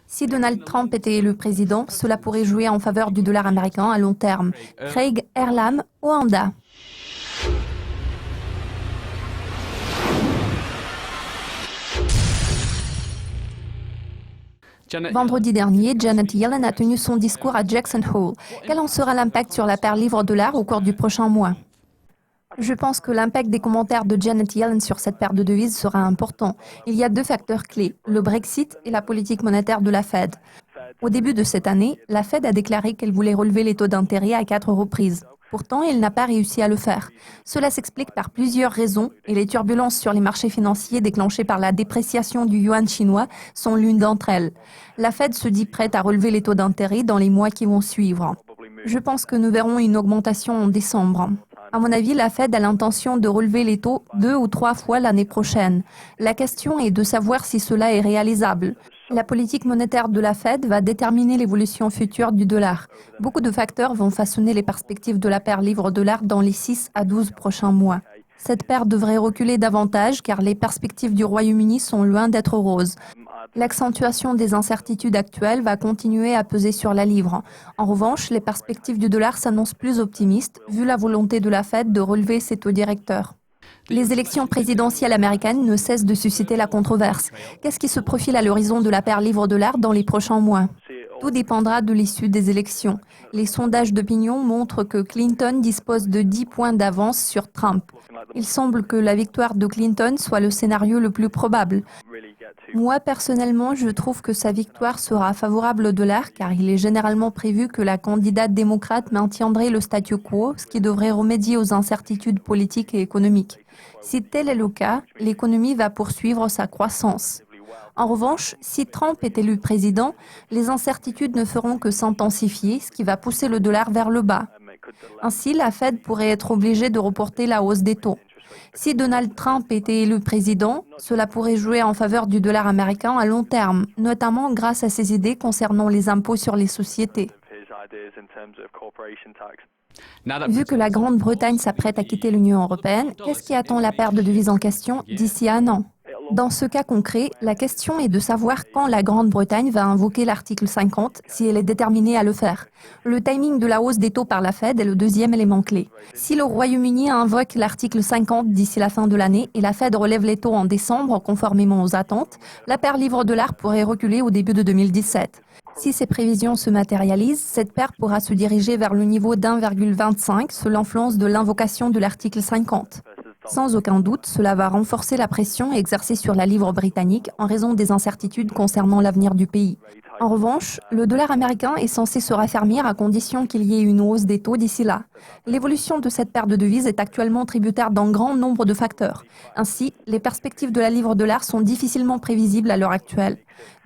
Si Donald Trump était élu président, cela pourrait jouer en faveur du dollar américain à long terme. Craig Erlam, Oanda. Vendredi dernier, Janet Yellen a tenu son discours à Jackson Hole. Quel en sera l'impact sur la paire livre-dollar au cours du prochain mois? Je pense que l'impact des commentaires de Janet Yellen sur cette paire de devises sera important. Il y a deux facteurs clés, le Brexit et la politique monétaire de la Fed. Au début de cette année, la Fed a déclaré qu'elle voulait relever les taux d'intérêt à 4 reprises. Pourtant, elle n'a pas réussi à le faire. Cela s'explique par plusieurs raisons et les turbulences sur les marchés financiers déclenchées par la dépréciation du yuan chinois sont l'une d'entre elles. La Fed se dit prête à relever les taux d'intérêt dans les mois qui vont suivre. Je pense que nous verrons une augmentation en décembre. À mon avis, la Fed a l'intention de relever les taux 2 ou 3 fois l'année prochaine. La question est de savoir si cela est réalisable. La politique monétaire de la Fed va déterminer l'évolution future du dollar. Beaucoup de facteurs vont façonner les perspectives de la paire livre-dollar dans les 6 à 12 prochains mois. Cette paire devrait reculer davantage car les perspectives du Royaume-Uni sont loin d'être roses. L'accentuation des incertitudes actuelles va continuer à peser sur la livre. En revanche, les perspectives du dollar s'annoncent plus optimistes vu la volonté de la Fed de relever ses taux directeurs. Les élections présidentielles américaines ne cessent de susciter la controverse. Qu'est-ce qui se profile à l'horizon de la paire livre-dollar dans les prochains mois? Tout dépendra de l'issue des élections. Les sondages d'opinion montrent que Clinton dispose de 10 points d'avance sur Trump. Il semble que la victoire de Clinton soit le scénario le plus probable. Moi, personnellement, je trouve que sa victoire sera favorable au dollar car il est généralement prévu que la candidate démocrate maintiendrait le statu quo, ce qui devrait remédier aux incertitudes politiques et économiques. Si tel est le cas, l'économie va poursuivre sa croissance. En revanche, si Trump est élu président, les incertitudes ne feront que s'intensifier, ce qui va pousser le dollar vers le bas. Ainsi, la Fed pourrait être obligée de reporter la hausse des taux. Si Donald Trump était élu président, cela pourrait jouer en faveur du dollar américain à long terme, notamment grâce à ses idées concernant les impôts sur les sociétés. Vu que la Grande-Bretagne s'apprête à quitter l'Union européenne, qu'est-ce qui attend la paire de devises en question d'ici un an? Dans ce cas concret, la question est de savoir quand la Grande-Bretagne va invoquer l'article 50, si elle est déterminée à le faire. Le timing de la hausse des taux par la Fed est le deuxième élément clé. Si le Royaume-Uni invoque l'article 50 d'ici la fin de l'année et la Fed relève les taux en décembre conformément aux attentes, la paire livre-dollar pourrait reculer au début de 2017. Si ces prévisions se matérialisent, cette paire pourra se diriger vers le niveau d'1,25 sous l'influence de l'invocation de l'article 50. Sans aucun doute, cela va renforcer la pression exercée sur la livre britannique en raison des incertitudes concernant l'avenir du pays. En revanche, le dollar américain est censé se raffermir à condition qu'il y ait une hausse des taux d'ici là. L'évolution de cette paire de devises est actuellement tributaire d'un grand nombre de facteurs. Ainsi, les perspectives de la livre-dollar sont difficilement prévisibles à l'heure actuelle.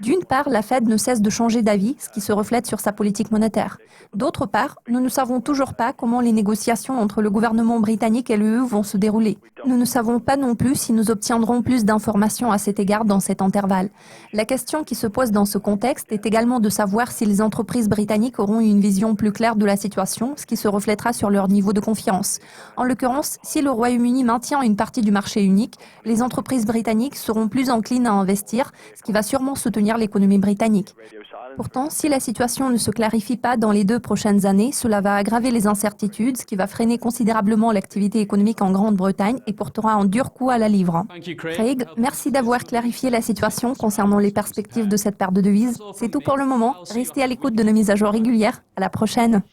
D'une part, la Fed ne cesse de changer d'avis, ce qui se reflète sur sa politique monétaire. D'autre part, nous ne savons toujours pas comment les négociations entre le gouvernement britannique et l'UE vont se dérouler. Nous ne savons pas non plus si nous obtiendrons plus d'informations à cet égard dans cet intervalle. La question qui se pose dans ce contexte est également de savoir si les entreprises britanniques auront une vision plus claire de la situation, ce qui se reflètera sur leur niveau de confiance. En l'occurrence, si le Royaume-Uni maintient une partie du marché unique, les entreprises britanniques seront plus enclines à investir, ce qui va sûrement soutenir l'économie britannique. Pourtant, si la situation ne se clarifie pas dans les 2 prochaines années, cela va aggraver les incertitudes, ce qui va freiner considérablement l'activité économique en Grande-Bretagne et portera un dur coup à la livre. Craig, merci d'avoir clarifié la situation concernant les perspectives de cette paire de devises. C'est tout pour le moment. Restez à l'écoute de nos mises à jour régulières. À la prochaine.